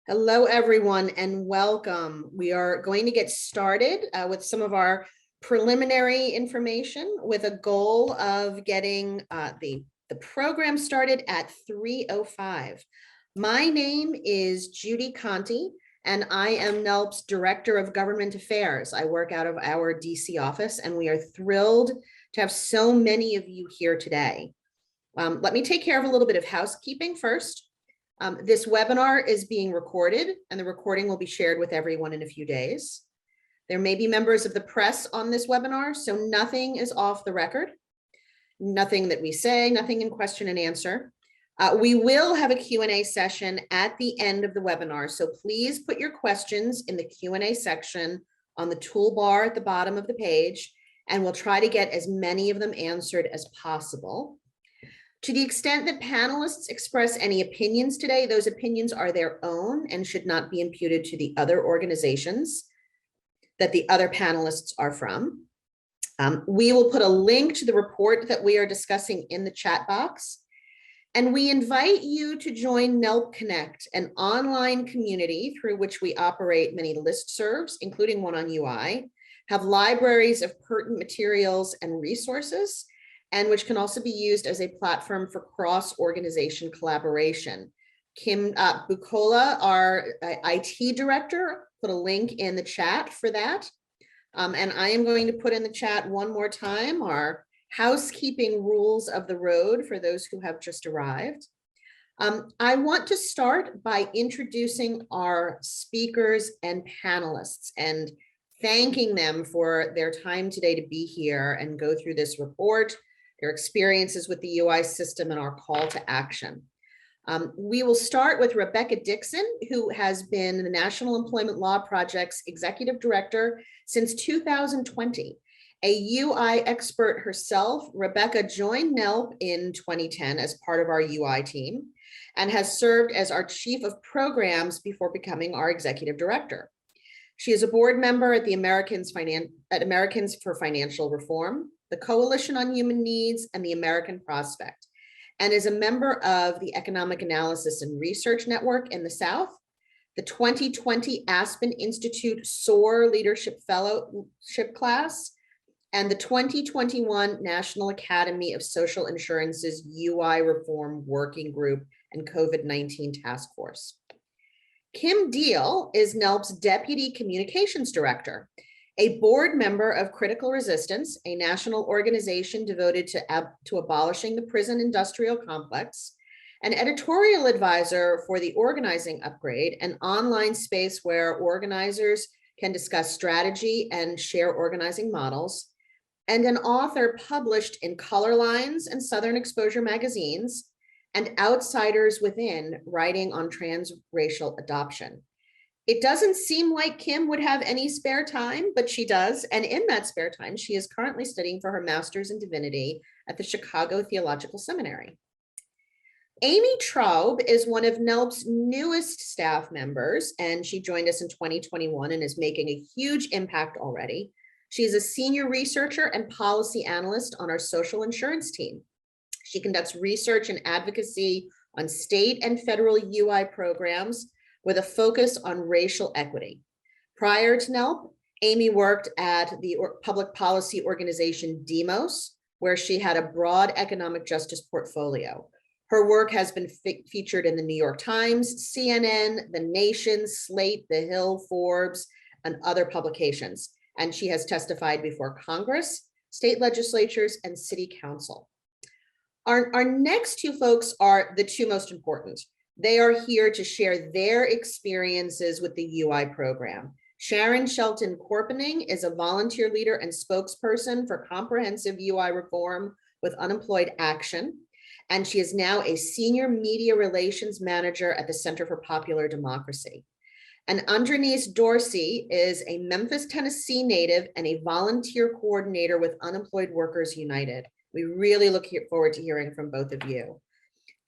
Hello, everyone, and welcome. We are going to get started with some of our preliminary information with a goal of getting the program started at 3:05. My name is Judy Conti, and I am NELP's Director of Government Affairs. I work out of our DC office, and we are thrilled to have so many of you here today. Let me take care of a little bit of housekeeping first. This webinar is being recorded, and the recording will be shared with everyone in a few days. There may be members of the press on this webinar, so nothing is off the record. Nothing that we say, nothing in question and answer. We will have a Q&A session at the end of the webinar, so please put your questions in the Q&A section on the toolbar at the bottom of the page, and we'll try to get as many of them answered as possible. To the extent that panelists express any opinions today, those opinions are their own and should not be imputed to the other organizations that the other panelists are from. We will put a link to the report that we are discussing in the chat box. And we invite you to join NELP Connect, an online community through which we operate many listservs, including one on UI, have libraries of pertinent materials and resources, and which can also be used as a platform for cross-organization collaboration. Kim Bukola, our IT director, put a link in the chat for that. And I am going to put in the chat one more time our housekeeping rules of the road for those who have just arrived. I want to start by introducing our speakers and panelists and thanking them for their time today to be here and go through this report, their experiences with the UI system, and our call to action. We will start with Rebecca Dixon, who has been the National Employment Law Project's Executive Director since 2020. A UI expert herself, Rebecca joined NELP in 2010 as part of our UI team and has served as our Chief of Programs before becoming our Executive Director. She is a board member at the Americans for Financial Reform, the Coalition on Human Needs, and the American Prospect, and is a member of the Economic Analysis and Research Network in the South, the 2020 Aspen Institute SOAR Leadership Fellowship class, and the 2021 National Academy of Social Insurance's UI Reform Working Group and COVID-19 Task Force. Kim Deal is NELP's Deputy Communications Director, a board member of Critical Resistance, a national organization devoted to abolishing the prison industrial complex, an editorial advisor for the Organizing Upgrade, an online space where organizers can discuss strategy and share organizing models, and an author published in Color Lines and Southern Exposure magazines, and Outsiders Within, writing on transracial adoption. It doesn't seem like Kim would have any spare time, but she does. And in that spare time, she is currently studying for her master's in divinity at the Chicago Theological Seminary. Amy Traub is one of NELP's newest staff members, and she joined us in 2021 and is making a huge impact already. She is a senior researcher and policy analyst on our social insurance team. She conducts research and advocacy on state and federal UI programs with a focus on racial equity. Prior to NELP, Amy worked at the public policy organization Demos, where she had a broad economic justice portfolio. Her work has been featured in the New York Times, CNN, The Nation, Slate, The Hill, Forbes, and other publications. And she has testified before Congress, state legislatures, and city council. Our next two folks are the two most important. They are here to share their experiences with the UI program. Sharon Shelton Corpening is a volunteer leader and spokesperson for comprehensive UI reform with Unemployed Action, and she is now a senior media relations manager at the Center for Popular Democracy. And Andrenice Dorsey is a Memphis, Tennessee native and a volunteer coordinator with Unemployed Workers United. We really look forward to hearing from both of you.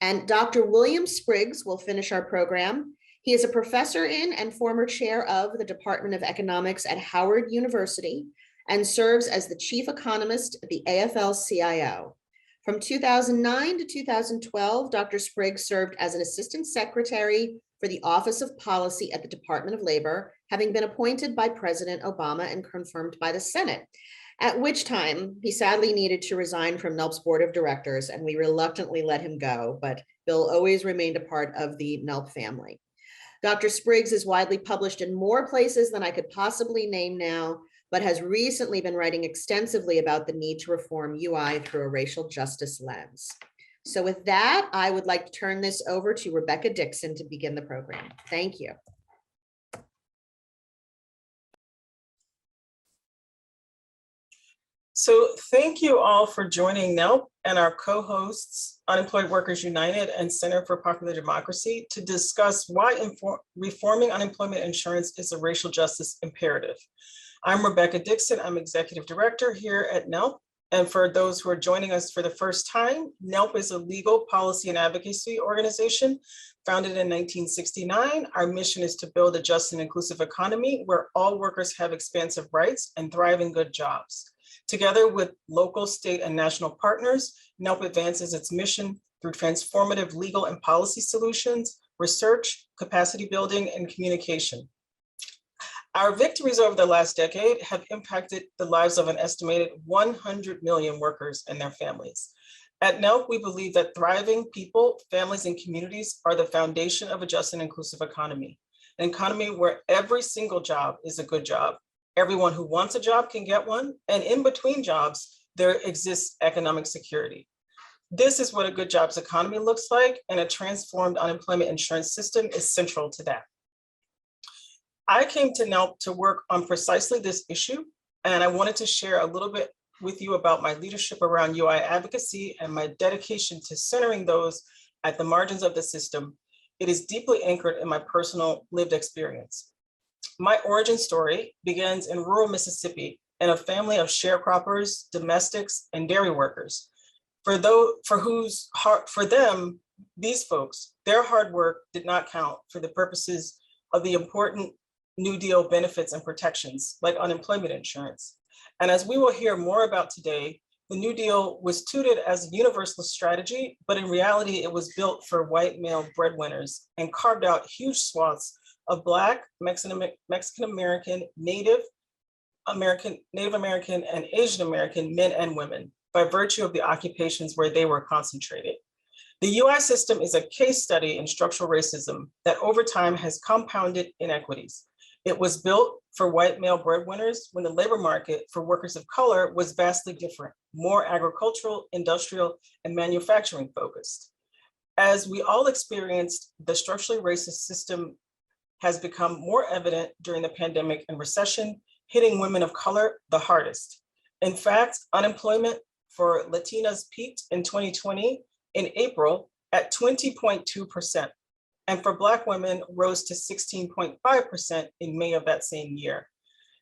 And Dr. William Spriggs will finish our program. He is a professor in and former chair of the Department of Economics at Howard University and serves as the chief economist at the AFL-CIO. From 2009 to 2012, Dr. Spriggs served as an assistant secretary for the Office of Policy at the Department of Labor, having been appointed by President Obama and confirmed by the Senate, at which time he sadly needed to resign from NELP's board of directors, and we reluctantly let him go, but Bill always remained a part of the NELP family. Dr. Spriggs is widely published in more places than I could possibly name now, but has recently been writing extensively about the need to reform UI through a racial justice lens. So with that, I would like to turn this over to Rebecca Dixon to begin the program. Thank you. So thank you all for joining NELP and our co-hosts, Unemployed Workers United and Center for Popular Democracy, to discuss why reforming unemployment insurance is a racial justice imperative. I'm Rebecca Dixon. I'm Executive Director here at NELP. And for those who are joining us for the first time, NELP is a legal policy and advocacy organization founded in 1969. Our mission is to build a just and inclusive economy where all workers have expansive rights and thriving good jobs. Together with local, state, and national partners, NELP advances its mission through transformative legal and policy solutions, research, capacity building, and communication. Our victories over the last decade have impacted the lives of an estimated 100 million workers and their families. At NELP, we believe that thriving people, families, and communities are the foundation of a just and inclusive economy, an economy where every single job is a good job. Everyone who wants a job can get one, and in between jobs, there exists economic security. This is what a good jobs economy looks like, and a transformed unemployment insurance system is central to that. I came to NELP to work on precisely this issue, and I wanted to share a little bit with you about my leadership around UI advocacy and my dedication to centering those at the margins of the system. It is deeply anchored in my personal lived experience. My origin story begins in rural Mississippi in a family of sharecroppers, domestics, and dairy workers. For them, these folks, their hard work did not count for the purposes of the important New Deal benefits and protections like unemployment insurance. And as we will hear more about today, the New Deal was touted as a universal strategy, but in reality, it was built for white male breadwinners and carved out huge swaths of Black, Mexican-American, Native American, and Asian American men and women by virtue of the occupations where they were concentrated. The UI system is a case study in structural racism that over time has compounded inequities. It was built for white male breadwinners when the labor market for workers of color was vastly different, more agricultural, industrial, and manufacturing focused. As we all experienced, the structurally racist system has become more evident during the pandemic and recession, hitting women of color the hardest. In fact, unemployment for Latinas peaked in 2020 in April at 20.2%. And for Black women rose to 16.5% in May of that same year.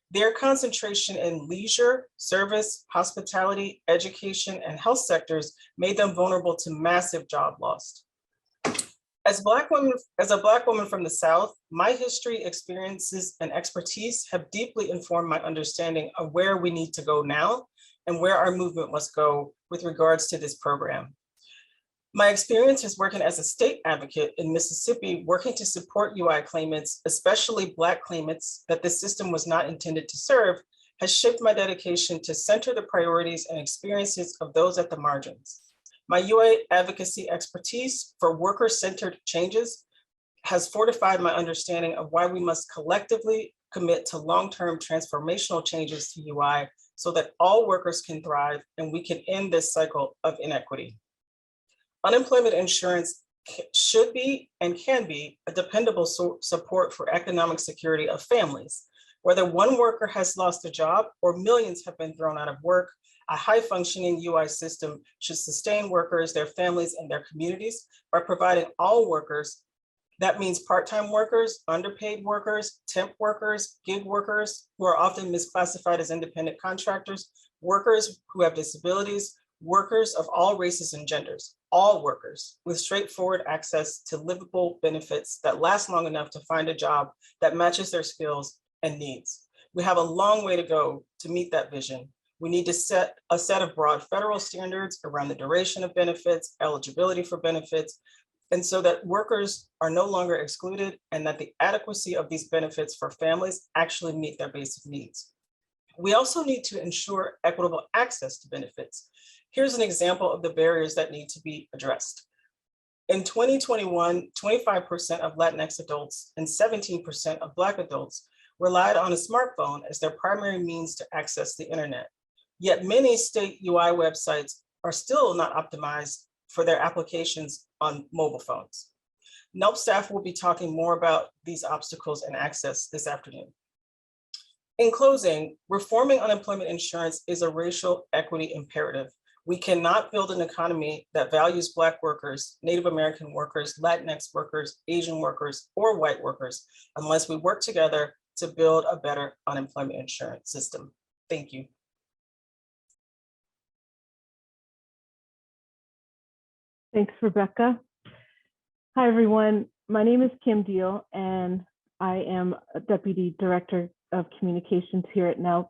Their concentration in leisure, service, hospitality, education, and health sectors made them vulnerable to massive job loss. As a Black woman from the South, my history, experiences, and expertise have deeply informed my understanding of where we need to go now and where our movement must go with regards to this program. My experience is working as a state advocate in Mississippi, working to support UI claimants, especially Black claimants that the system was not intended to serve, has shaped my dedication to center the priorities and experiences of those at the margins. My UI advocacy expertise for worker-centered changes has fortified my understanding of why we must collectively commit to long-term transformational changes to UI so that all workers can thrive and we can end this cycle of inequity. Unemployment insurance should be and can be a dependable support for economic security of families. Whether one worker has lost a job or millions have been thrown out of work, a high-functioning UI system should sustain workers, their families, and their communities by providing all workers, that means part-time workers, underpaid workers, temp workers, gig workers, who are often misclassified as independent contractors, workers who have disabilities, workers of all races and genders, all workers with straightforward access to livable benefits that last long enough to find a job that matches their skills and needs. We have a long way to go to meet that vision. We need to set a set of broad federal standards around the duration of benefits, eligibility for benefits, and so that workers are no longer excluded and that the adequacy of these benefits for families actually meet their basic needs. We also need to ensure equitable access to benefits. Here's an example of the barriers that need to be addressed. In 2021, 25% of Latinx adults and 17% of Black adults relied on a smartphone as their primary means to access the internet. Yet many state UI websites are still not optimized for their applications on mobile phones. NELP staff will be talking more about these obstacles and access this afternoon. In closing, reforming unemployment insurance is a racial equity imperative. We cannot build an economy that values Black workers, Native American workers, Latinx workers, Asian workers, or white workers unless we work together to build a better unemployment insurance system. Thank you. Thanks, Rebecca. Hi, everyone. My name is Kim Deal, and I am a Deputy Director of Communications here at NELP.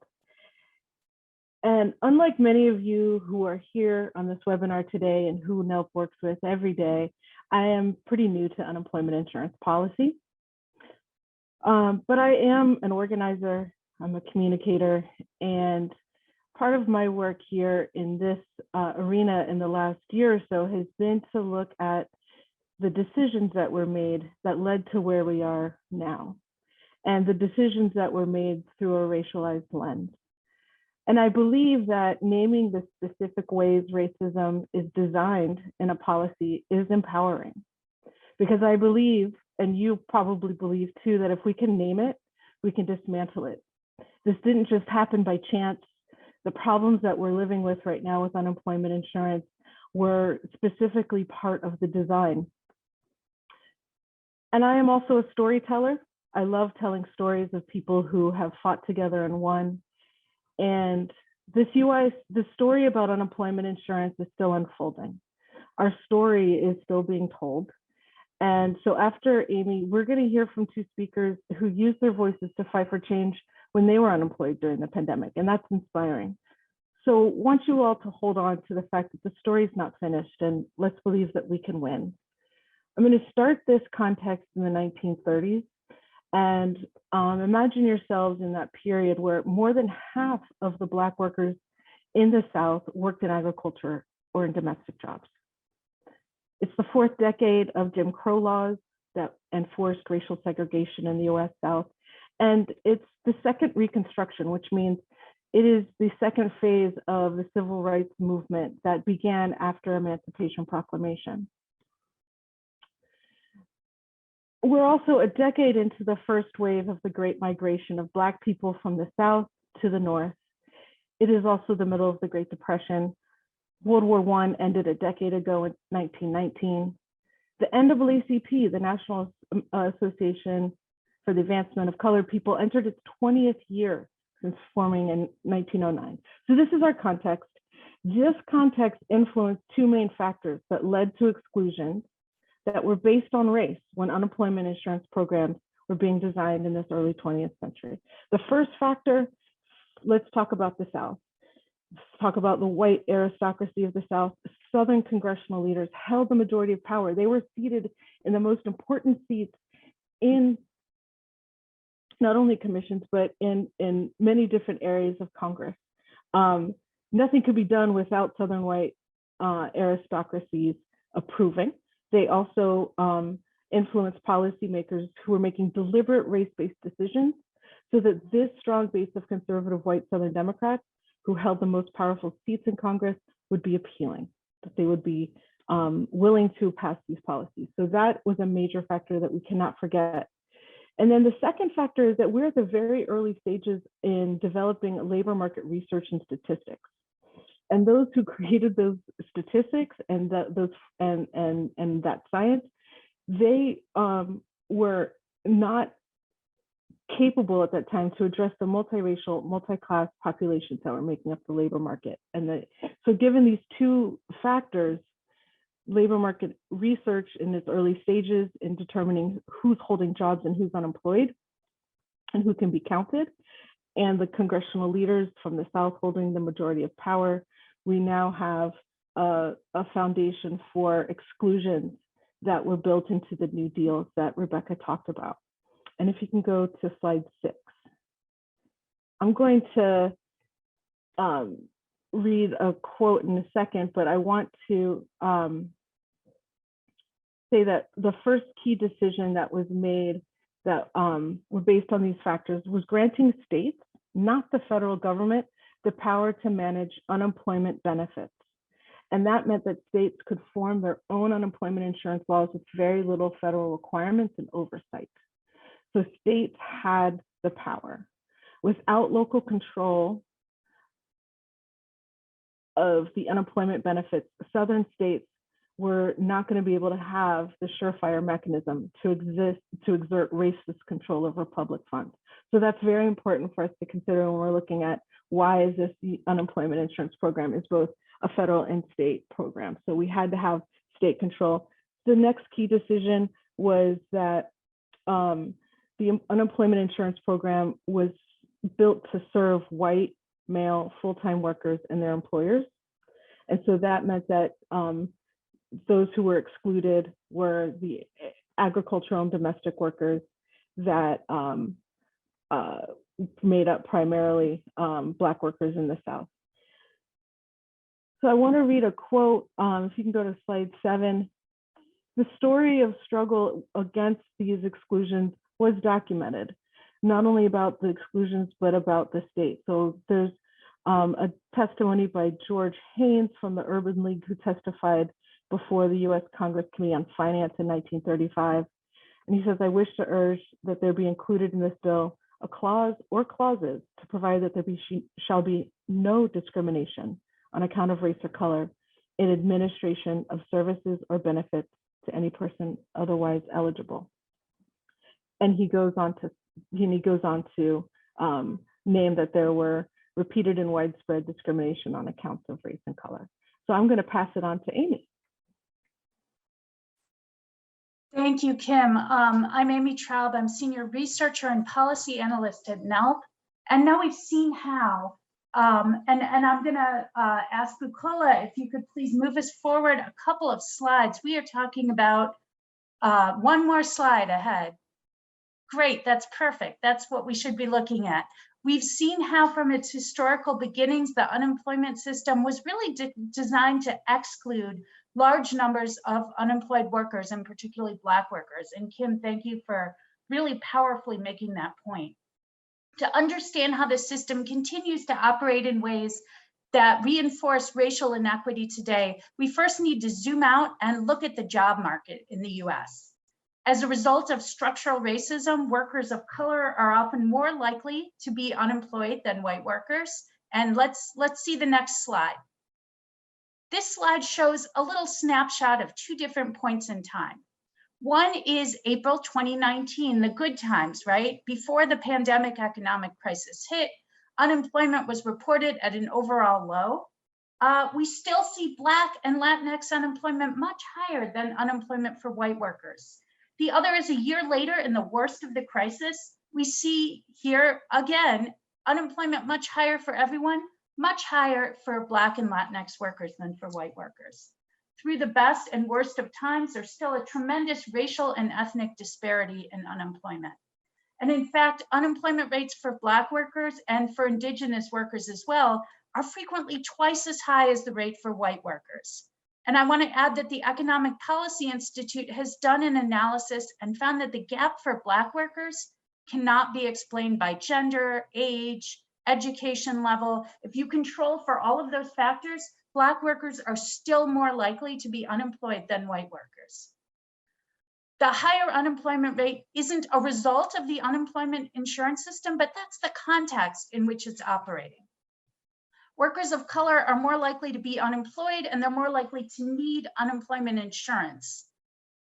And unlike many of you who are here on this webinar today and who NELP works with every day, I am pretty new to unemployment insurance policy. But I am an organizer, I'm a communicator, and part of my work here in this arena in the last year or so has been to look at the decisions that were made that led to where we are now, and the decisions that were made through a racialized lens. And I believe that naming the specific ways racism is designed in a policy is empowering, because I believe, and you probably believe too, that if we can name it, we can dismantle it. This didn't just happen by chance. The problems that we're living with right now with unemployment insurance were specifically part of the design. And I am also a storyteller. I love telling stories of people who have fought together and won. And the story about unemployment insurance is still unfolding. Our story is still being told. And so after Amy, we're going to hear from two speakers who used their voices to fight for change when they were unemployed during the pandemic, and that's inspiring. So I want you all to hold on to the fact that the story's not finished, and let's believe that we can win. I'm going to start this context in the 1930s, and imagine yourselves in that period where more than half of the Black workers in the South worked in agriculture or in domestic jobs. It's the fourth decade of Jim Crow laws that enforced racial segregation in the US South. And it's the second Reconstruction, which means it is the second phase of the civil rights movement that began after Emancipation Proclamation. We're also a decade into the first wave of the Great Migration of Black people from the South to the North. It is also the middle of the Great Depression. World War I ended a decade ago in 1919. The NAACP, the National Association for the Advancement of Colored People, entered its 20th year since forming in 1909. So this is our context. This context influenced two main factors that led to exclusions that were based on race when unemployment insurance programs were being designed in this early 20th century. The first factor, let's talk about the South. Let's talk about the white aristocracy of the South. Southern congressional leaders held the majority of power. They were seated in the most important seats in not only commissions, but in many different areas of Congress. Nothing could be done without Southern white aristocracies approving. They also influenced policymakers who were making deliberate race-based decisions so that this strong base of conservative white Southern Democrats who held the most powerful seats in Congress would be appealing, that they would be willing to pass these policies. So that was a major factor that we cannot forget. And then the second factor is that we're at the very early stages in developing labor market research and statistics. And those who created those statistics and that science, they were not capable at that time to address the multiracial, multi-class populations that were making up the labor market. And so given these two factors, labor market research in its early stages in determining who's holding jobs and who's unemployed and who can be counted, and the congressional leaders from the South holding the majority of power, we now have a foundation for exclusions that were built into the New Deals that Rebecca talked about. And if you can go to slide 6. I'm going to read a quote in a second, but I want to say that the first key decision that was made that were based on these factors was granting states, not the federal government, the power to manage unemployment benefits. And that meant that states could form their own unemployment insurance laws with very little federal requirements and oversight. So states had the power. Without local control of the unemployment benefits, Southern states were not going to be able to have the surefire mechanism to exert racist control over public funds. So that's very important for us to consider when we're looking at why is this the unemployment insurance program is both a federal and state program. So we had to have state control. The next key decision was that the unemployment insurance program was built to serve white male full-time workers and their employers. And so that meant that those who were excluded were the agricultural and domestic workers that made up primarily Black workers in the South. So I want to read a quote, if you can go to slide 7. The story of struggle against these exclusions was documented, not only about the exclusions, but about the state. So there's a testimony by George Haynes from the Urban League, who testified before the US Congress Committee on Finance in 1935. And he says, I wish to urge that there be included in this bill a clause or clauses to provide that there shall be no discrimination on account of race or color in administration of services or benefits to any person otherwise eligible. And he goes on to name that there were repeated and widespread discrimination on accounts of race and color. So I'm going to pass it on to Amy. Thank you, Kim. I'm Amy Traub. I'm Senior Researcher and Policy Analyst at NELP. And now we've seen how, and I'm going to ask Bukola if you could please move us forward a couple of slides. We are talking about one more slide ahead. Great, that's perfect. That's what we should be looking at. We've seen how from its historical beginnings, the unemployment system was really designed to exclude large numbers of unemployed workers, and particularly Black workers. And Kim, thank you for really powerfully making that point. To understand how the system continues to operate in ways that reinforce racial inequity today, we first need to zoom out and look at the job market in the US. As a result of structural racism, workers of color are often more likely to be unemployed than white workers. And let's see the next slide. This slide shows a little snapshot of two different points in time. One is April 2019, the good times, right? Before the pandemic economic crisis hit, unemployment was reported at an overall low. We still see Black and Latinx unemployment much higher than unemployment for white workers. The other is a year later, in the worst of the crisis, we see here again, unemployment much higher for everyone, much higher for Black and Latinx workers than for white workers. Through the best and worst of times, there's still a tremendous racial and ethnic disparity in unemployment. And in fact, unemployment rates for Black workers and for Indigenous workers as well are frequently twice as high as the rate for white workers. And I want to add that the Economic Policy Institute has done an analysis and found that the gap for Black workers cannot be explained by gender, age, education level. If you control for all of those factors, Black workers are still more likely to be unemployed than white workers. The higher unemployment rate isn't a result of the unemployment insurance system, but that's the context in which it's operating. Workers of color are more likely to be unemployed and they're more likely to need unemployment insurance.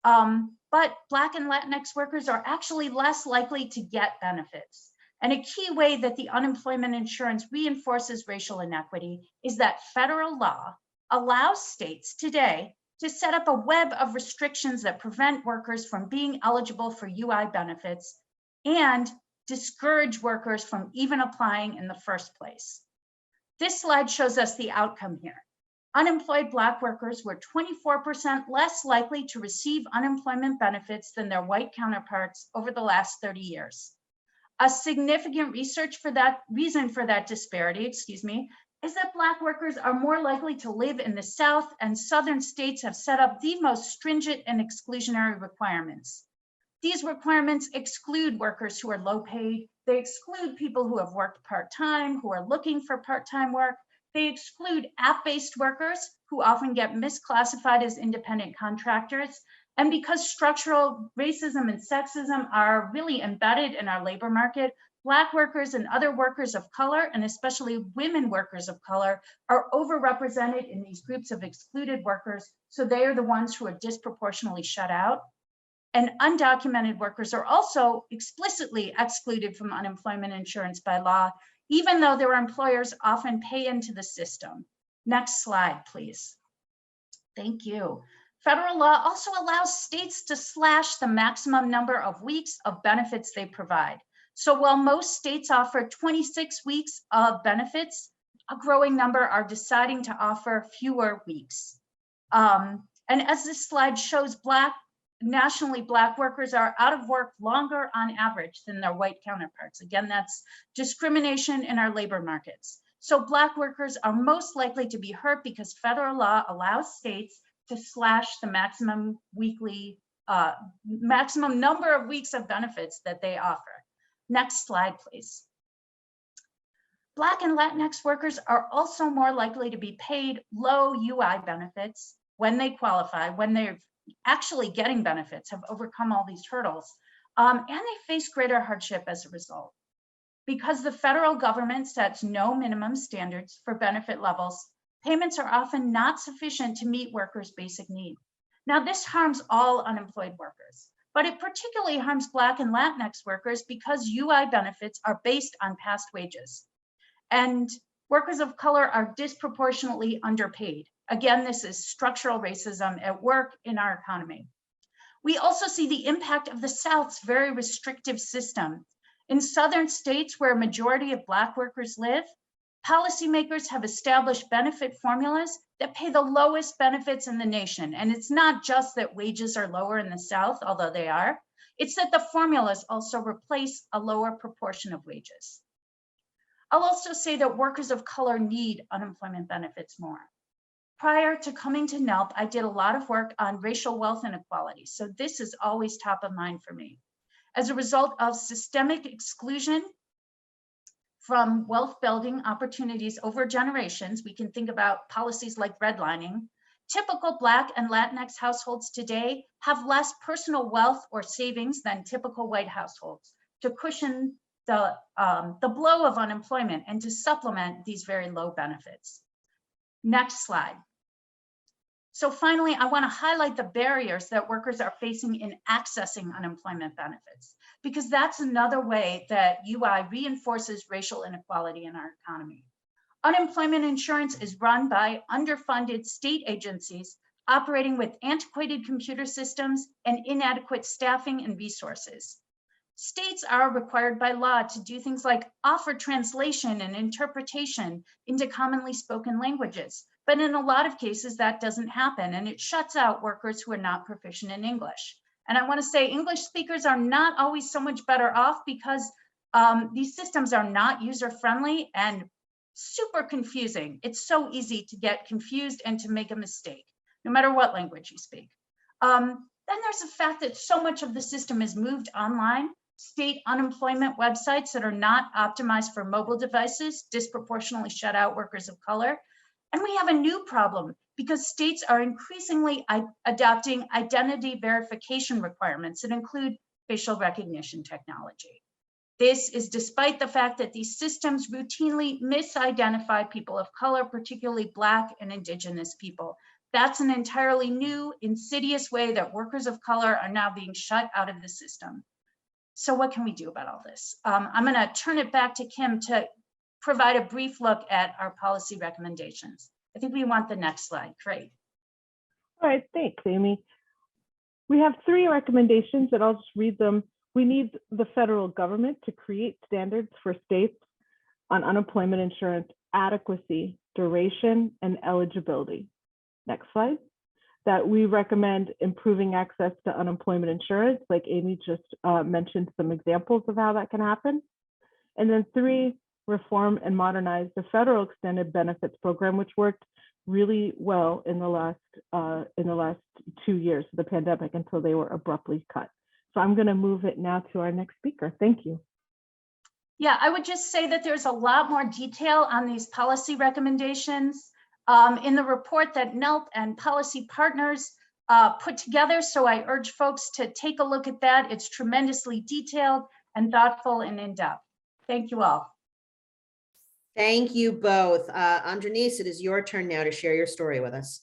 But Black and Latinx workers are actually less likely to get benefits. And a key way that the unemployment insurance reinforces racial inequity is that federal law allows states today to set up a web of restrictions that prevent workers from being eligible for UI benefits and discourage workers from even applying in the first place. This slide shows us the outcome here. Unemployed Black workers were 24% less likely to receive unemployment benefits than their white counterparts over the last 30 years. A significant reason for that disparity, is that Black workers are more likely to live in the South, and Southern states have set up the most stringent and exclusionary requirements. These requirements exclude workers who are low paid. They exclude people who have worked part-time, who are looking for part-time work. They exclude app-based workers who often get misclassified as independent contractors. And because structural racism and sexism are really embedded in our labor market, Black workers and other workers of color, and especially women workers of color, are overrepresented in these groups of excluded workers. So they are the ones who are disproportionately shut out. And undocumented workers are also explicitly excluded from unemployment insurance by law, even though their employers often pay into the system. Next slide, please. Thank you. Federal law also allows states to slash the maximum number of weeks of benefits they provide. So while most states offer 26 weeks of benefits, a growing number are deciding to offer fewer weeks. And as this slide shows, nationally, Black workers are out of work longer on average than their white counterparts. Again, that's discrimination in our labor markets. So Black workers are most likely to be hurt because federal law allows states to slash the maximum number of weeks of benefits that they offer. Next slide, please. Black and Latinx workers are also more likely to be paid low UI benefits when they qualify, when they're actually getting benefits, have overcome all these hurdles, and they face greater hardship as a result. Because the federal government sets no minimum standards for benefit levels, payments are often not sufficient to meet workers' basic needs. Now, this harms all unemployed workers, but it particularly harms Black and Latinx workers because UI benefits are based on past wages. And workers of color are disproportionately underpaid. Again, this is structural racism at work in our economy. We also see the impact of the South's very restrictive system. In Southern states where a majority of Black workers live, policymakers have established benefit formulas that pay the lowest benefits in the nation. And it's not just that wages are lower in the South, although they are, it's that the formulas also replace a lower proportion of wages. I'll also say that workers of color need unemployment benefits more. Prior to coming to NELP, I did a lot of work on racial wealth inequality. So this is always top of mind for me. As a result of systemic exclusion from wealth building opportunities over generations, we can think about policies like redlining. Typical Black and Latinx households today have less personal wealth or savings than typical white households to cushion the blow of unemployment and to supplement these very low benefits. Next slide. So finally, I want to highlight the barriers that workers are facing in accessing unemployment benefits, because that's another way that UI reinforces racial inequality in our economy. Unemployment insurance is run by underfunded state agencies operating with antiquated computer systems and inadequate staffing and resources. States are required by law to do things like offer translation and interpretation into commonly spoken languages. But in a lot of cases, that doesn't happen, and it shuts out workers who are not proficient in English. And I want to say English speakers are not always so much better off because these systems are not user-friendly and super confusing. It's so easy to get confused and to make a mistake, no matter what language you speak. Then there's the fact that so much of the system is moved online. State unemployment websites that are not optimized for mobile devices disproportionately shut out workers of color. And we have a new problem because states are increasingly adopting identity verification requirements that include facial recognition technology. This is despite the fact that these systems routinely misidentify people of color, particularly Black and Indigenous people. That's an entirely new, insidious way that workers of color are now being shut out of the system. So what can we do about all this? I'm going to turn it back to Kim to provide a brief look at our policy recommendations. I think we want the next slide. Great. All right, thanks, Amy. We have 3 recommendations, and I'll just read them We need the federal government to create standards for states on unemployment insurance adequacy, duration, and eligibility. Next slide. That we recommend improving access to unemployment insurance, like Amy just mentioned some examples of how that can happen. And then 3, reform and modernize the federal extended benefits program, which worked really well in the last 2 years of the pandemic until they were abruptly cut. So I'm going to move it now to our next speaker. Thank you. Yeah, I would just say that there's a lot more detail on these policy recommendations in the report that NELP and policy partners put together. So I urge folks to take a look at that. It's tremendously detailed and thoughtful and in-depth. Thank you all. Thank you both. Andrenice, it is your turn now to share your story with us.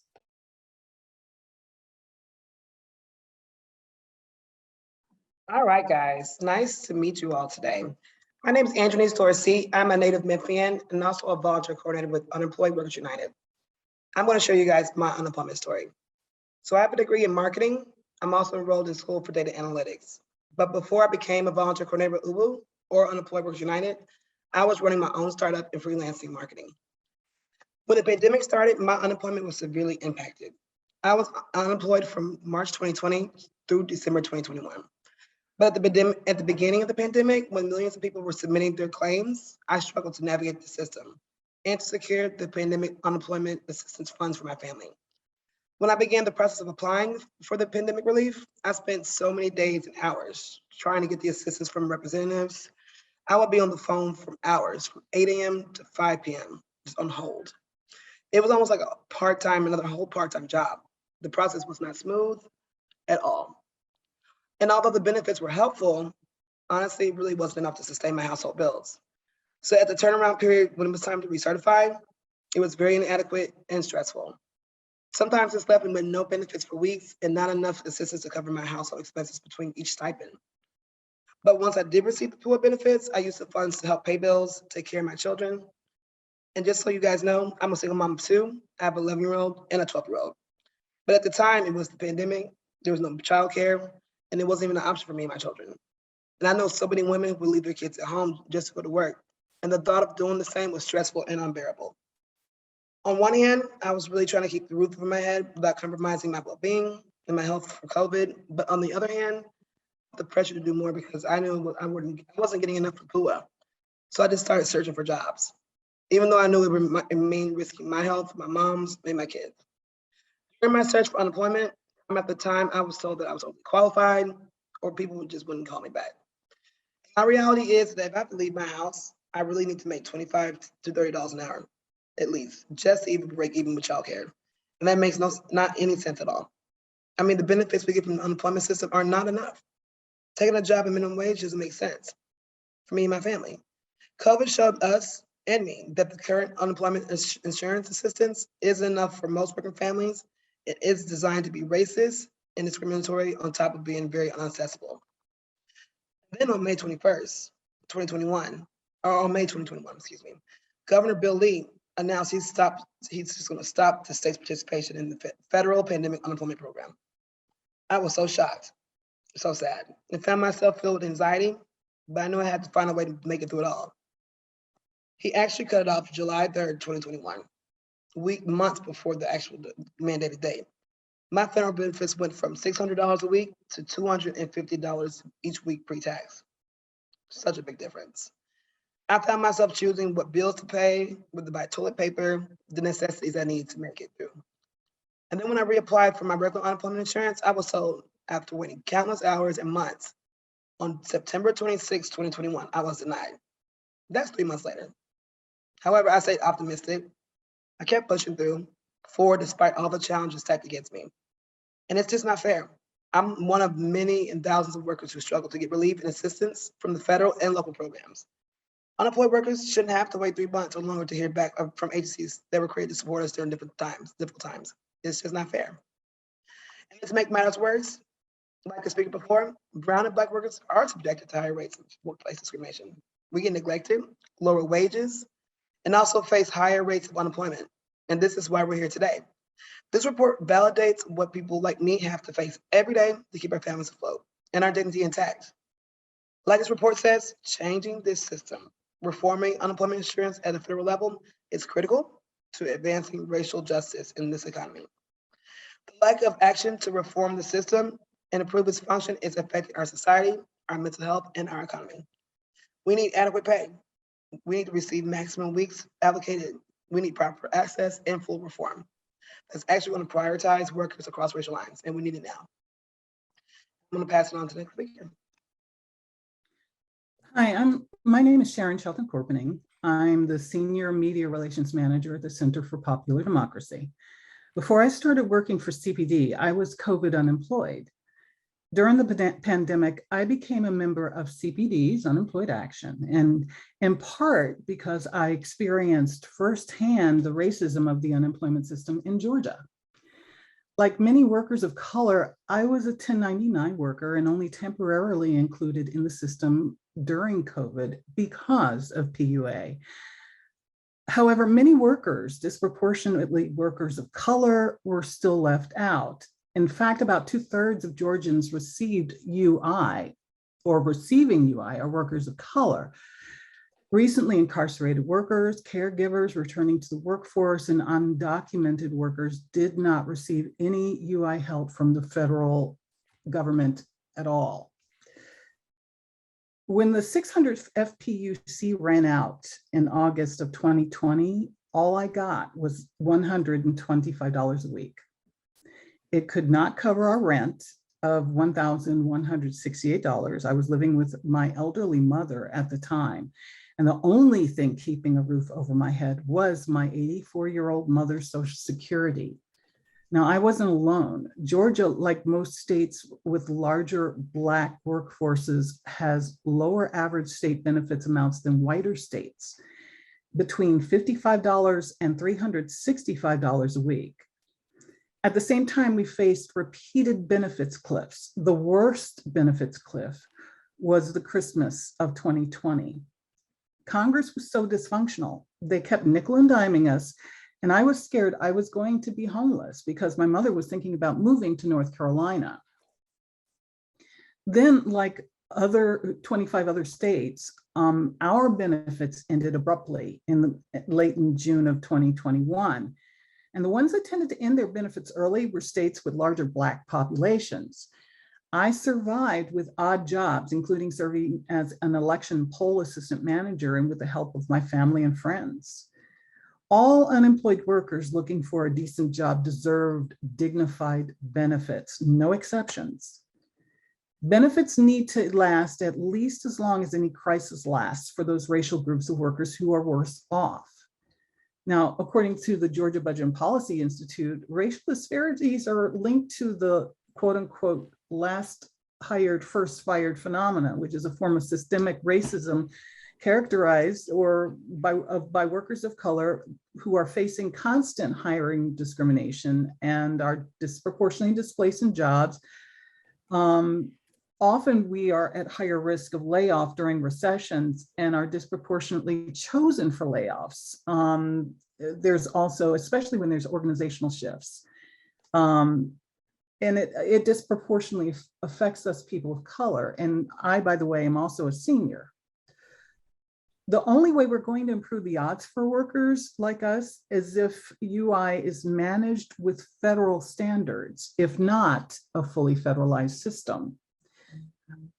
All right, guys, nice to meet you all today. My name is Andrenice Dorsey. I'm a native Memphian and also a volunteer coordinator with Unemployed Workers United. I'm going to show you guys my unemployment story. So I have a degree in marketing. I'm also enrolled in school for data analytics. But before I became a volunteer coordinator with UBU or Unemployed Workers United, I was running my own startup in freelancing marketing. When the pandemic started, my unemployment was severely impacted. I was unemployed from March 2020 through December 2021. But at the beginning of the pandemic, when millions of people were submitting their claims, I struggled to navigate the system and to secure the pandemic unemployment assistance funds for my family. When I began the process of applying for the pandemic relief, I spent so many days and hours trying to get the assistance from representatives. I would be on the phone for hours, from 8 a.m. to 5 p.m., just on hold. It was almost like another whole part-time job. The process was not smooth at all. And although the benefits were helpful, honestly, it really wasn't enough to sustain my household bills. So at the turnaround period, when it was time to recertify, it was very inadequate and stressful. Sometimes it's left me with no benefits for weeks and not enough assistance to cover my household expenses between each stipend. But once I did receive the pool of benefits, I used the funds to help pay bills, take care of my children. And just so you guys know, I'm a single mom of 2. I have an 11-year-old and a 12-year-old. But at the time, it was the pandemic, there was no childcare, and it wasn't even an option for me and my children. And I know so many women would leave their kids at home just to go to work. And the thought of doing the same was stressful and unbearable. On one hand, I was really trying to keep the roof over my head without compromising my well-being and my health for COVID. But on the other hand, the pressure to do more because I knew I wasn't getting enough for PUA. So I just started searching for jobs, even though I knew it would remain risking my health, my mom's, and my kids. During my search for unemployment, at the time, I was told that I was overqualified or people just wouldn't call me back. My reality is that if I have to leave my house, I really need to make $25 to $30 an hour, at least, just to even break even with childcare. And that makes not any sense at all. I mean, the benefits we get from the unemployment system are not enough. Taking a job at minimum wage doesn't make sense for me and my family. COVID showed us and me that the current unemployment insurance assistance isn't enough for most working families. It is designed to be racist and discriminatory on top of being very unaccessible. Then on May 21st, 2021, or on May 2021, excuse me, Governor Bill Lee announced he's just gonna stop the state's participation in the federal pandemic unemployment program. I was so shocked, so sad, and found myself filled with anxiety, but I knew I had to find a way to make it through it all. He actually cut it off July 3rd, 2021. Months before the actual mandated date. My federal benefits went from $600 a week to $250 each week pre-tax. Such a big difference. I found myself choosing what bills to pay, whether to buy toilet paper, the necessities I need to make it through. And then when I reapplied for my regular unemployment insurance, I was told after waiting countless hours and months, on September 26, 2021, I was denied. That's 3 months later. However, I stayed optimistic. I kept pushing through forward despite all the challenges stacked against me. And it's just not fair. I'm one of many and thousands of workers who struggle to get relief and assistance from the federal and local programs. Unemployed workers shouldn't have to wait 3 months or longer to hear back from agencies that were created to support us during difficult times. It's just not fair. And to make matters worse, like the speaker before, brown and Black workers are subjected to higher rates of workplace discrimination. We get neglected, lower wages, and also face higher rates of unemployment. And this is why we're here today. This report validates what people like me have to face every day to keep our families afloat and our dignity intact. Like this report says, changing this system, reforming unemployment insurance at the federal level is critical to advancing racial justice in this economy. The lack of action to reform the system and improve its function is affecting our society, our mental health, and our economy. We need adequate pay. We need to receive maximum weeks allocated. We need proper access and full reform. That's actually going to prioritize workers across racial lines, and we need it now. I'm going to pass it on to the next speaker. Hi, my name is Sharon Shelton Corpening. I'm the Senior Media Relations Manager at the Center for Popular Democracy. Before I started working for CPD, I was COVID unemployed. During the pandemic, I became a member of CPD's Unemployed Action, and in part because I experienced firsthand the racism of the unemployment system in Georgia. Like many workers of color, I was a 1099 worker and only temporarily included in the system during COVID because of PUA. However, many workers, disproportionately workers of color, were still left out. In fact, about 2/3 of Georgians received UI or receiving UI are workers of color. Recently incarcerated workers, caregivers returning to the workforce, and undocumented workers did not receive any UI help from the federal government at all. When the 600 FPUC ran out in August of 2020, all I got was $125 a week. It could not cover our rent of $1,168. I was living with my elderly mother at the time. And the only thing keeping a roof over my head was my 84-year-old mother's Social Security. Now, I wasn't alone. Georgia, like most states with larger Black workforces, has lower average state benefits amounts than whiter states, between $55 and $365 a week. At the same time, we faced repeated benefits cliffs. The worst benefits cliff was the Christmas of 2020. Congress was so dysfunctional. They kept nickel and diming us, and I was scared I was going to be homeless because my mother was thinking about moving to North Carolina. Then, like 25 other states, our benefits ended abruptly late in June of 2021. And the ones that tended to end their benefits early were states with larger Black populations. I survived with odd jobs, including serving as an election poll assistant manager and with the help of my family and friends. All unemployed workers looking for a decent job deserved dignified benefits, no exceptions. Benefits need to last at least as long as any crisis lasts for those racial groups of workers who are worse off. Now, according to the Georgia Budget and Policy Institute, racial disparities are linked to the quote unquote last hired, first fired phenomena, which is a form of systemic racism characterized by workers of color who are facing constant hiring discrimination and are disproportionately displaced in jobs. Often we are at higher risk of layoff during recessions and are disproportionately chosen for layoffs. There's also, especially when there's organizational shifts. And it disproportionately affects us people of color. And I, by the way, am also a senior. The only way we're going to improve the odds for workers like us is if UI is managed with federal standards, if not a fully federalized system.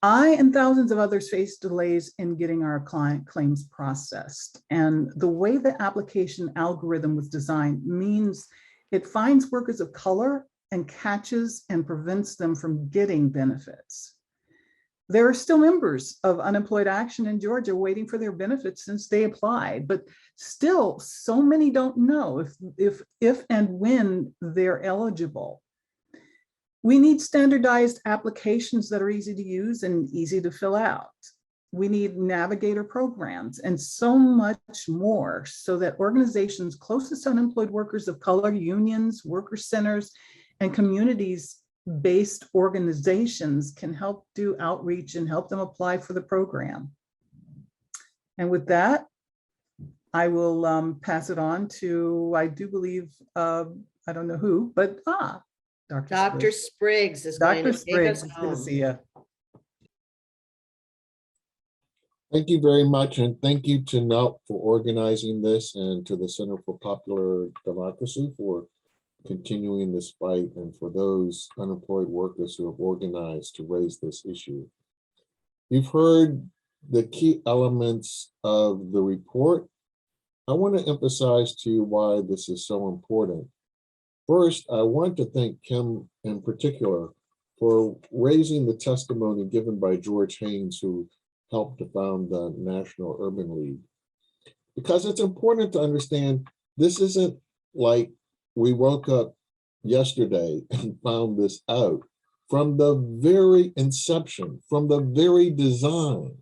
I and thousands of others face delays in getting our client claims processed. And the way the application algorithm was designed means it finds workers of color and catches and prevents them from getting benefits. There are still members of Unemployed Action in Georgia waiting for their benefits since they applied, but still so many don't know if and when they're eligible. We need standardized applications that are easy to use and easy to fill out. We need navigator programs and so much more so that organizations closest to unemployed workers of color, unions, worker centers, and communities-based organizations can help do outreach and help them apply for the program. And with that, I will pass it on to, I do believe, I don't know who, but Dr. Spriggs is going to take us Spriggs, good to home. see you. Thank you very much, and thank you to NELP for organizing this, and to the Center for Popular Democracy for continuing this fight, and for those unemployed workers who have organized to raise this issue. You've heard the key elements of the report. I want to emphasize to you why this is so important. First, I want to thank Kim in particular for raising the testimony given by George Haynes, who helped to found the National Urban League. Because it's important to understand this isn't like we woke up yesterday and found this out. From the very inception, from the very design,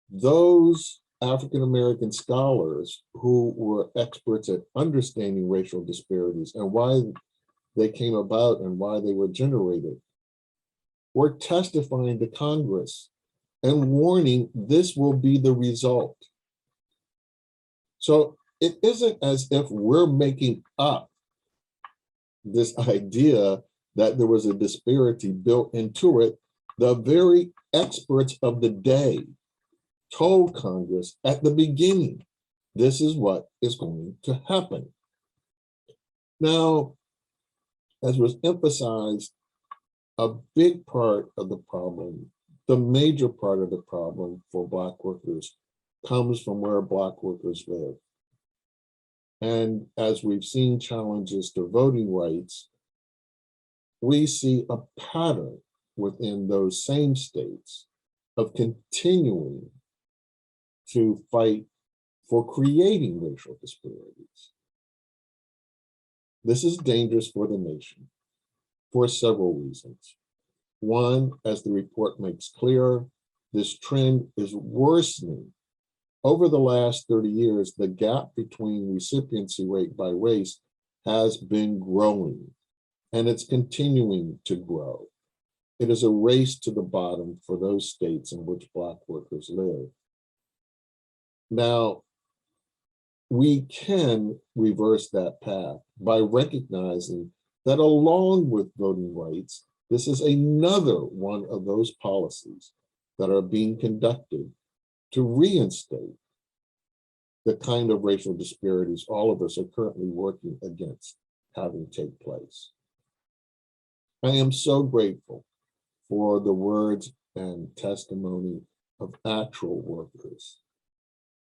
those African-American scholars who were experts at understanding racial disparities and why they came about and why they were generated were testifying to Congress and warning this will be the result. So it isn't as if we're making up this idea that there was a disparity built into it. The very experts of the day told Congress at the beginning, this is what is going to happen. Now, as was emphasized, a big part of the problem, the major part of the problem for Black workers comes from where Black workers live. And as we've seen challenges to voting rights, we see a pattern within those same states of continuing to fight for creating racial disparities. This is dangerous for the nation for several reasons. One, as the report makes clear, this trend is worsening. Over the last 30 years, the gap between recipiency rate by race has been growing, and it's continuing to grow. It is a race to the bottom for those states in which Black workers live. Now, we can reverse that path by recognizing that along with voting rights, this is another one of those policies that are being conducted to reinstate the kind of racial disparities all of us are currently working against having take place. I am so grateful for the words and testimony of actual workers.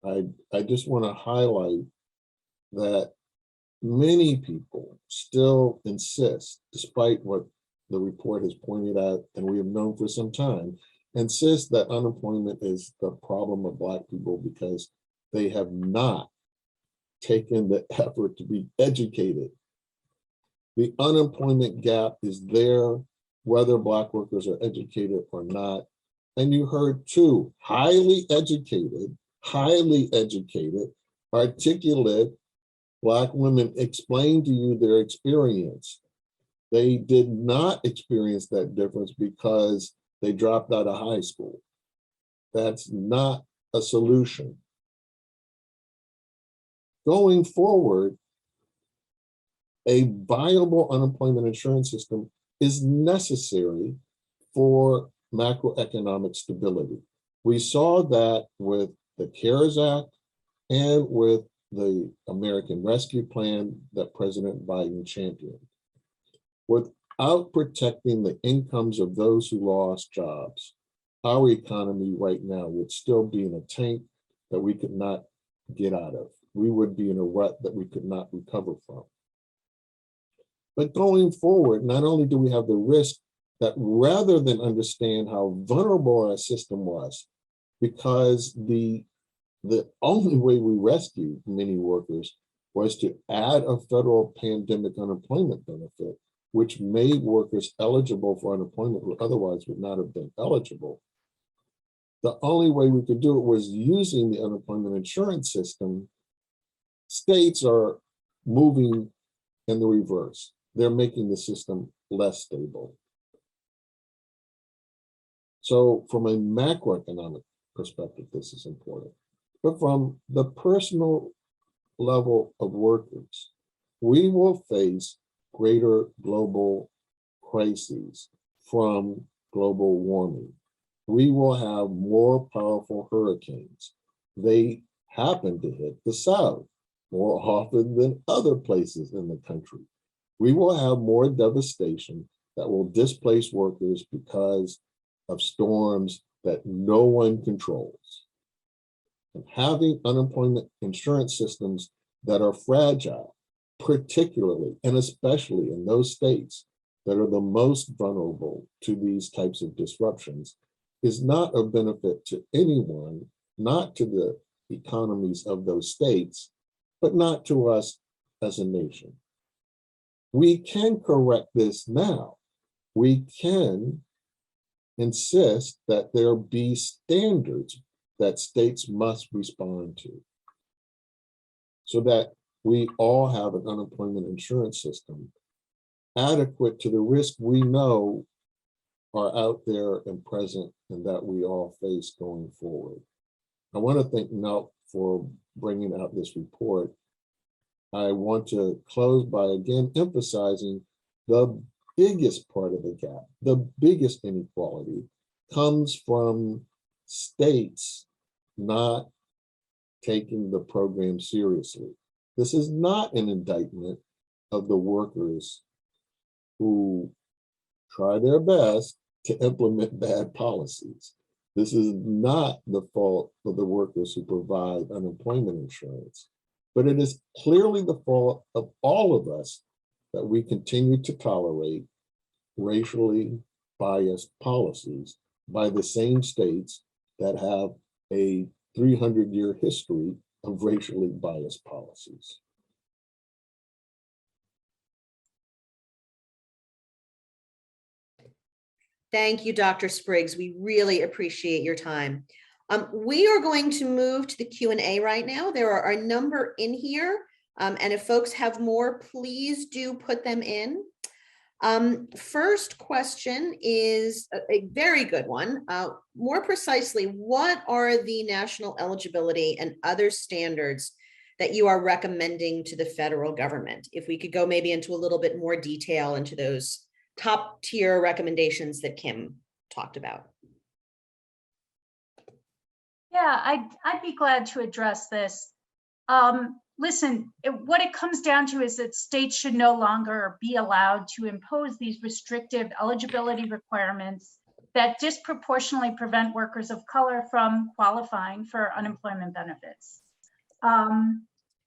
I just want to highlight that many people still insist, despite what the report has pointed out and we have known for some time, insist that unemployment is the problem of Black people because they have not taken the effort to be educated. The unemployment gap is there, whether Black workers are educated or not. And you heard two highly educated, articulate Black women explain to you their experience. They did not experience that difference because they dropped out of high school. That's not a solution. Going forward, a viable unemployment insurance system is necessary for macroeconomic stability. We saw that with the CARES Act and with the American Rescue Plan that President Biden championed. Without protecting the incomes of those who lost jobs, our economy right now would still be in a tank that we could not get out of. We would be in a rut that we could not recover from. But going forward, not only do we have the risk that rather than understand how vulnerable our system was, because the only way we rescued many workers was to add a federal pandemic unemployment benefit, which made workers eligible for unemployment who otherwise would not have been eligible. The only way we could do it was using the unemployment insurance system. States are moving in the reverse. They're making the system less stable. So from a macroeconomic perspective, this is important. But from the personal level of workers, we will face greater global crises from global warming. we will have more powerful hurricanes. They happen to hit the South more often than other places in the country. We will have more devastation that will displace workers because of storms that no one controls. And having unemployment insurance systems that are fragile, particularly and especially in those states that are the most vulnerable to these types of disruptions, is not of benefit to anyone, not to the economies of those states, but not to us as a nation. We can correct this now. We can insist that there be standards that states must respond to so that we all have an unemployment insurance system adequate to the risk we know are out there and present and that we all face going forward. I want to thank NELP for bringing out this report. I want to close by again emphasizing the biggest part of the gap, the biggest inequality comes from states not taking the program seriously. This is not an indictment of the workers who try their best to implement bad policies. This is not the fault of the workers who provide unemployment insurance, but it is clearly the fault of all of us that we continue to tolerate racially biased policies by the same states that have a 300-year history of racially biased policies. Thank you, Dr. Spriggs. We really appreciate your time. We are going to move to the Q&A right now. There are a number in here, and if folks have more, please do put them in. First question is a very good one. More precisely, what are the national eligibility and other standards that you are recommending to the federal government? If we could go maybe into a little bit more detail into those top tier recommendations that Kim talked about. Yeah, I'd be glad to address this. Listen, what it comes down to is that states should no longer be allowed to impose these restrictive eligibility requirements that disproportionately prevent workers of color from qualifying for unemployment benefits.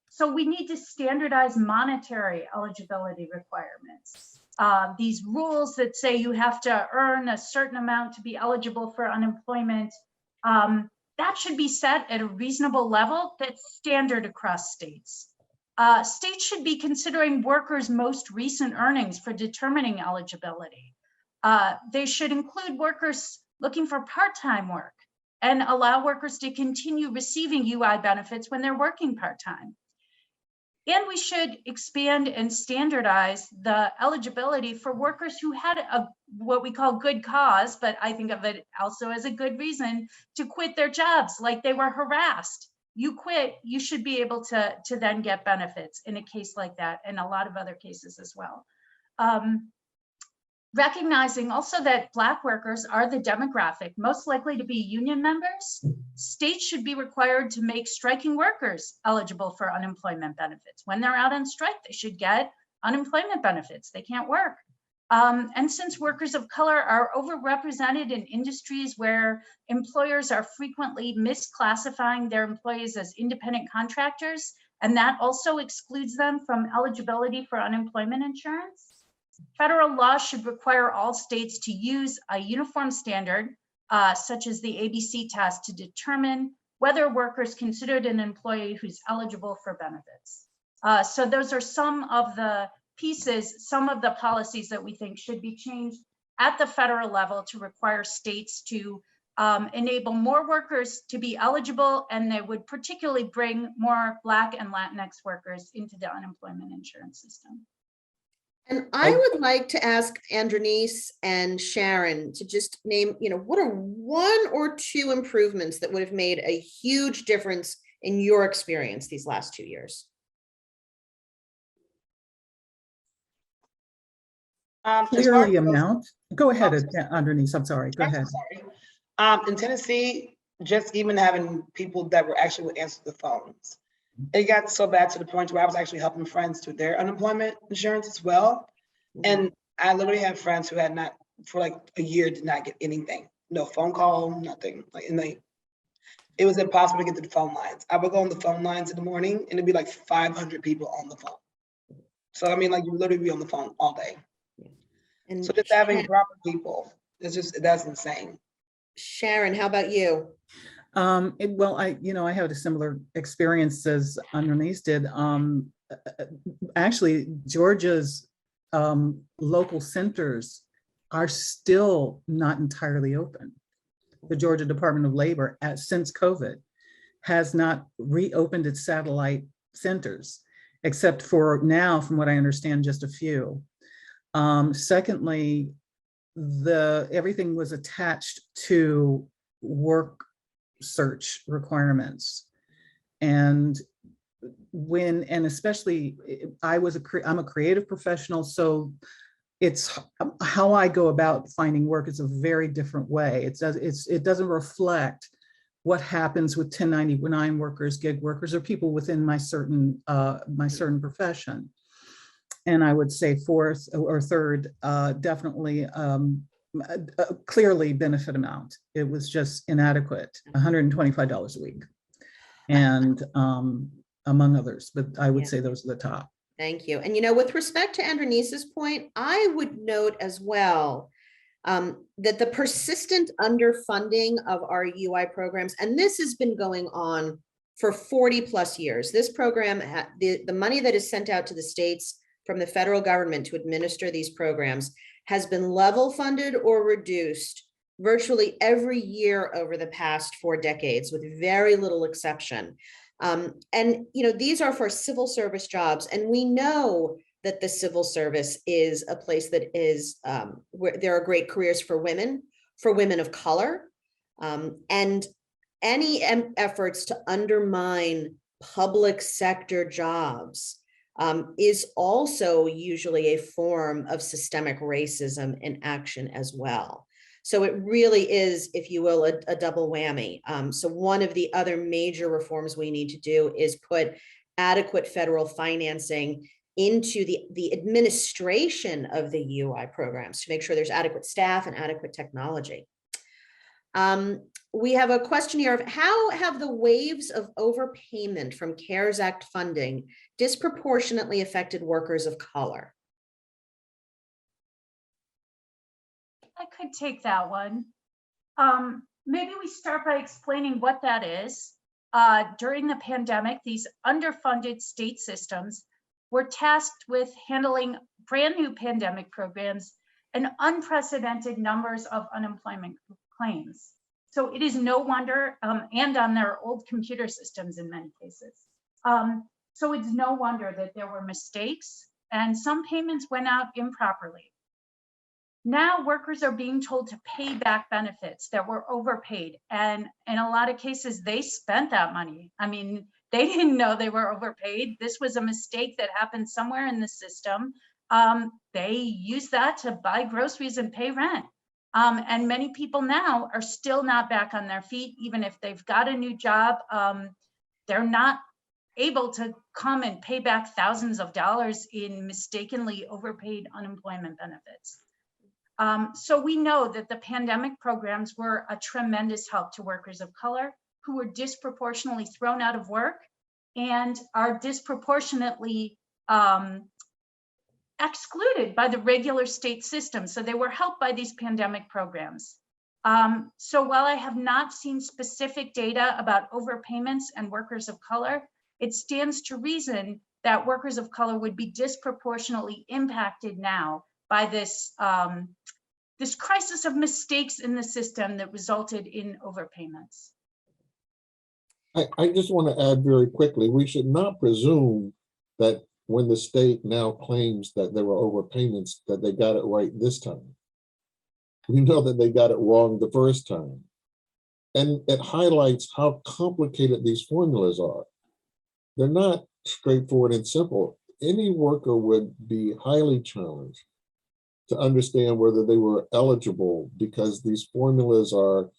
So we need to standardize monetary eligibility requirements. These rules that say you have to earn a certain amount to be eligible for unemployment, that should be set at a reasonable level that's standard across states. States should be considering workers' most recent earnings for determining eligibility. They should include workers looking for part-time work and allow workers to continue receiving UI benefits when they're working part-time. And we should expand and standardize the eligibility for workers who had what we call good cause, but I think of it also as a good reason to quit their jobs, like they were harassed. You quit, you should be able to then get benefits in a case like that, and a lot of other cases as well. Recognizing also that Black workers are the demographic most likely to be union members, states should be required to make striking workers eligible for unemployment benefits. When they're out on strike, they should get unemployment benefits. They can't work. And since workers of color are overrepresented in industries where employers are frequently misclassifying their employees as independent contractors, and that also excludes them from eligibility for unemployment insurance, federal law should require all states to use a uniform standard, such as the ABC test, to determine whether workers considered an employee who's eligible for benefits. So those are some of the pieces, some of the policies that we think should be changed at the federal level to require states to enable more workers to be eligible, and they would particularly bring more Black and Latinx workers into the unemployment insurance system. And I would like to ask Andronice and Sharon to just name, what are one or two improvements that would have made a huge difference in your experience these last 2 years? Clearly amount. Go ahead, Andronice. I'm sorry. Go ahead. In Tennessee, just even having people that were actually would answer the phones. It got so bad to the point where I was actually helping friends through their unemployment insurance as well. And I literally have friends who had not, for like a year, did not get anything. No phone call, nothing. Like, and it was impossible to get to the phone lines. I would go on the phone lines in the morning and it'd be like 500 people on the phone. So I mean, like you literally be on the phone all day. And So just having proper people, that's insane. Sharon, how about you? Well, I had a similar experience as Andres did. Actually, Georgia's local centers are still not entirely open. The Georgia Department of Labor, since COVID, has not reopened its satellite centers, except for now, from what I understand, just a few. Secondly, everything was attached to work search requirements. And especially I'm a creative professional, so it's how I go about finding work is a very different way. It doesn't reflect what happens with 1099 workers, gig workers, or people within my certain profession. And I would say fourth or third, definitely clearly benefit amount. It was just inadequate, $125 a week, and among others, but I would say those are the top. Thank you. And with respect to Andrenese's point, I would note as well that the persistent underfunding of our UI programs, and this has been going on for 40 plus years. This program, the money that is sent out to the states from the federal government to administer these programs has been level funded or reduced virtually every year over the past 4 decades, with very little exception. And these are for civil service jobs, and we know that the civil service is a place that is where there are great careers for women of color, and any efforts to undermine public sector jobs is also usually a form of systemic racism in action as well. So it really is, if you will, a double whammy. So one of the other major reforms we need to do is put adequate federal financing into the administration of the UI programs to make sure there's adequate staff and adequate technology. We have a question here of how have the waves of overpayment from CARES Act funding disproportionately affected workers of color? I could take that one. Maybe we start by explaining what that is. During the pandemic, these underfunded state systems were tasked with handling brand new pandemic programs and unprecedented numbers of unemployment claims. So it is no wonder, and on their old computer systems in many cases. So it's no wonder that there were mistakes and some payments went out improperly. Now workers are being told to pay back benefits that were overpaid. And in a lot of cases, they spent that money. I mean, they didn't know they were overpaid. This was a mistake that happened somewhere in the system. They used that to buy groceries and pay rent. And many people now are still not back on their feet, even if they've got a new job. They're not able to come and pay back thousands of dollars in mistakenly overpaid unemployment benefits. So we know that the pandemic programs were a tremendous help to workers of color who were disproportionately thrown out of work and are disproportionately excluded by the regular state system. So they were helped by these pandemic programs. So while I have not seen specific data about overpayments and workers of color, it stands to reason that workers of color would be disproportionately impacted now by this, this crisis of mistakes in the system that resulted in overpayments. I just want to add very quickly, we should not presume that when the state now claims that there were overpayments, that they got it right this time. We know that they got it wrong the first time. And it highlights how complicated these formulas are. They're not straightforward and simple. Any worker would be highly challenged to understand whether they were eligible, because these formulas are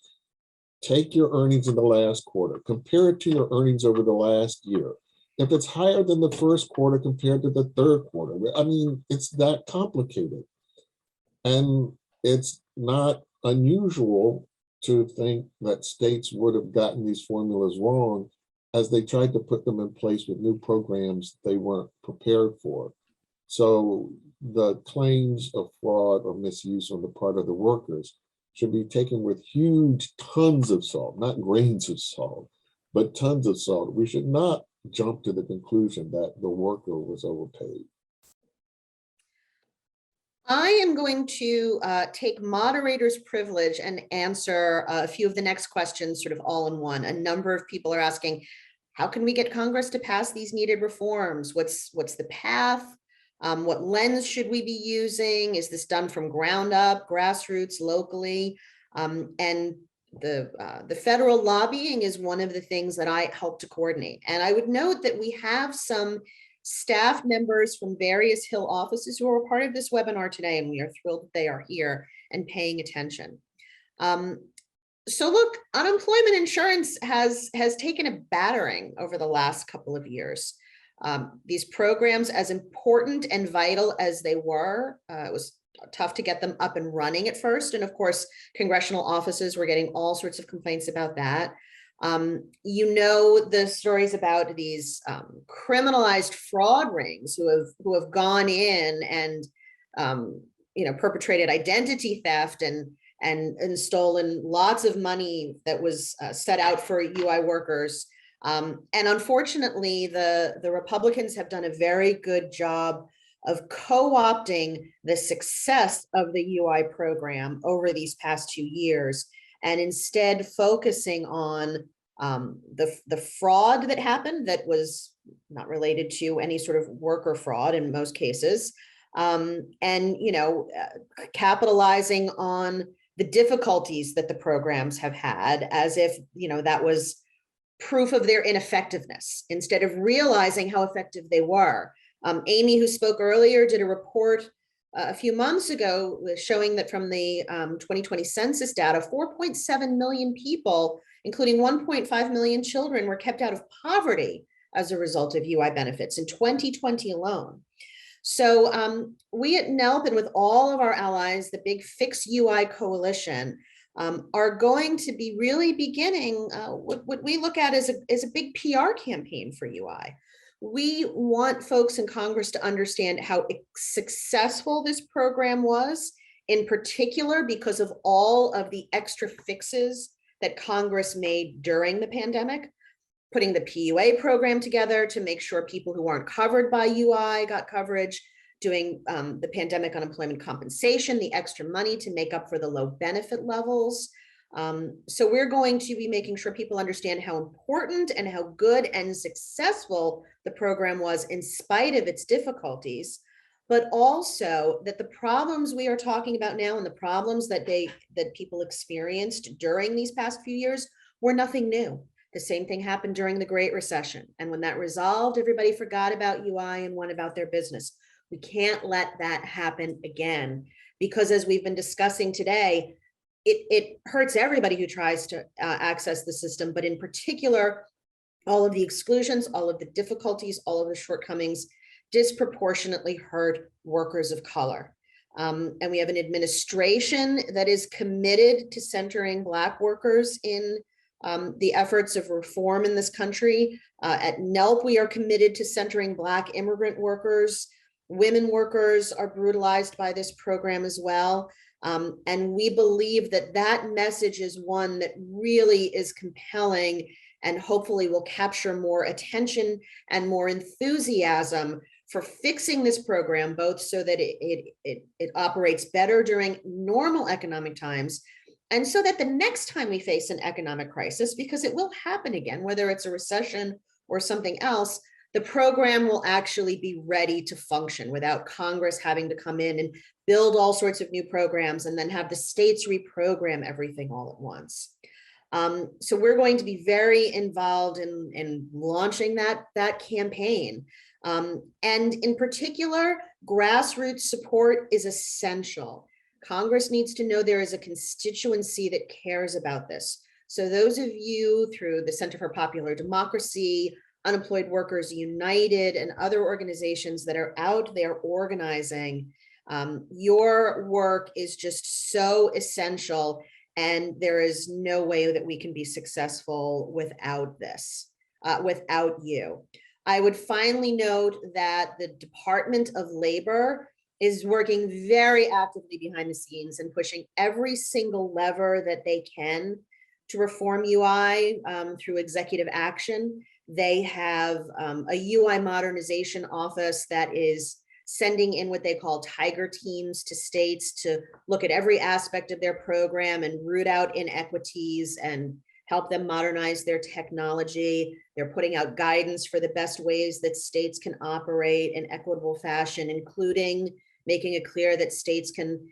take your earnings in the last quarter, compare it to your earnings over the last year. If it's higher than the first quarter compared to the third quarter, I mean, it's that complicated. And it's not unusual to think that states would have gotten these formulas wrong as they tried to put them in place with new programs they weren't prepared for. So the claims of fraud or misuse on the part of the workers should be taken with huge tons of salt, not grains of salt, but tons of salt. We should not jump to the conclusion that the worker was overpaid. I am going to take moderator's privilege and answer a few of the next questions sort of all in one. A number of people are asking, how can we get Congress to pass these needed reforms? What's the path? What lens should we be using? Is this done from ground up, grassroots, locally? And the federal lobbying is one of the things that I help to coordinate. And I would note that we have some staff members from various Hill offices who are a part of this webinar today, and we are thrilled that they are here and paying attention. So look, unemployment insurance has taken a battering over the last couple of years. These programs, as important and vital as they were, it was tough to get them up and running at first. And of course, congressional offices were getting all sorts of complaints about that. You know, the stories about these criminalized fraud rings who have gone in and perpetrated identity theft and stolen lots of money that was set out for UI workers. And unfortunately, the Republicans have done a very good job of co-opting the success of the UI program over these past 2 years, and instead focusing on the fraud that happened that was not related to any sort of worker fraud in most cases, and capitalizing on the difficulties that the programs have had as if that was proof of their ineffectiveness, instead of realizing how effective they were. Amy, who spoke earlier, did a report a few months ago showing that from the 2020 census data, 4.7 million people, including 1.5 million children, were kept out of poverty as a result of UI benefits in 2020 alone. So we at NELP and with all of our allies, the big Fix UI Coalition, are going to be really beginning what we look at as a big PR campaign for UI. We want folks in Congress to understand how successful this program was, in particular because of all of the extra fixes that Congress made during the pandemic, putting the PUA program together to make sure people who aren't covered by UI got coverage, doing the pandemic unemployment compensation, the extra money to make up for the low benefit levels. So we're going to be making sure people understand how important and how good and successful the program was in spite of its difficulties, but also that the problems we are talking about now and the problems that people experienced during these past few years were nothing new. The same thing happened during the Great Recession. And when that resolved, everybody forgot about UI and went about their business. We can't let that happen again, because as we've been discussing today, it hurts everybody who tries to access the system, but in particular, all of the exclusions, all of the difficulties, all of the shortcomings disproportionately hurt workers of color. And we have an administration that is committed to centering Black workers in the efforts of reform in this country. At NELP, we are committed to centering Black immigrant workers. Women workers are brutalized by this program as well. And we believe that that message is one that really is compelling and hopefully will capture more attention and more enthusiasm for fixing this program, both so that it operates better during normal economic times, and so that the next time we face an economic crisis, because it will happen again, whether it's a recession or something else, the program will actually be ready to function without Congress having to come in and build all sorts of new programs and then have the states reprogram everything all at once. So we're going to be very involved in launching that campaign. And in particular, grassroots support is essential. Congress needs to know there is a constituency that cares about this. So those of you through the Center for Popular Democracy, Unemployed Workers United, and other organizations that are out there organizing, your work is just so essential, and there is no way that we can be successful without this, without you. I would finally note that the Department of Labor is working very actively behind the scenes and pushing every single lever that they can to reform UI through executive action. They have a UI modernization office that is sending in what they call tiger teams to states to look at every aspect of their program and root out inequities and help them modernize their technology. They're putting out guidance for the best ways that states can operate in equitable fashion, including making it clear that states can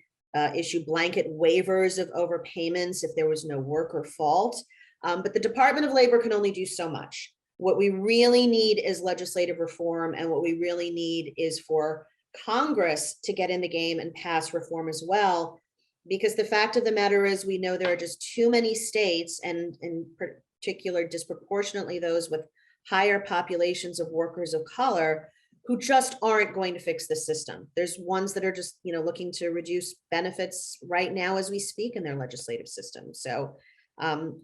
issue blanket waivers of overpayments if there was no worker fault. But the Department of Labor can only do so much. What we really need is legislative reform, and what we really need is for Congress to get in the game and pass reform as well. Because the fact of the matter is, we know there are just too many states, and in particular, disproportionately those with higher populations of workers of color, who just aren't going to fix the system. There's ones that are just, looking to reduce benefits right now as we speak in their legislative system. So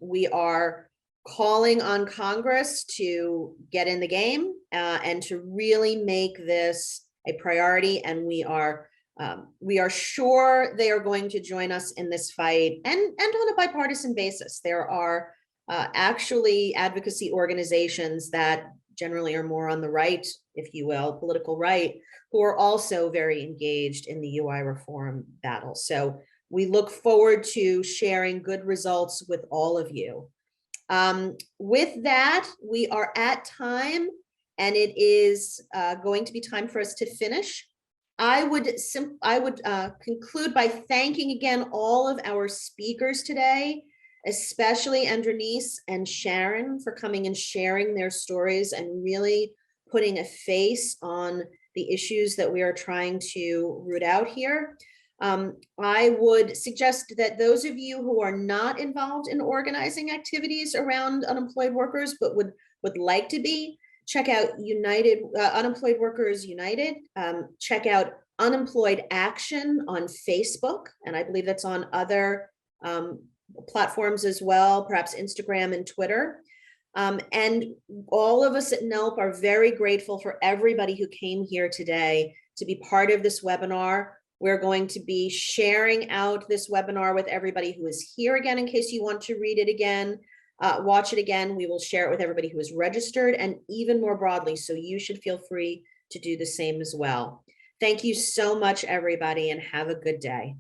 we are calling on Congress to get in the game and to really make this a priority. And we are sure they are going to join us in this fight, and on a bipartisan basis. There are actually advocacy organizations that generally are more on the right, if you will, political right, who are also very engaged in the UI reform battle. So we look forward to sharing good results with all of you. With that, we are at time, and it is going to be time for us to finish. I would conclude by thanking again all of our speakers today, especially Andronice and Sharon, for coming and sharing their stories and really putting a face on the issues that we are trying to root out here. I would suggest that those of you who are not involved in organizing activities around unemployed workers, but would like to be, check out Unemployed Workers United, check out Unemployed Action on Facebook, and I believe that's on other platforms as well, perhaps Instagram and Twitter. And all of us at NELP are very grateful for everybody who came here today to be part of this webinar. We're going to be sharing out this webinar with everybody who is here again, in case you want to read it again, watch it again. We will share it with everybody who is registered, and even more broadly, so you should feel free to do the same as well. Thank you so much, everybody, and have a good day.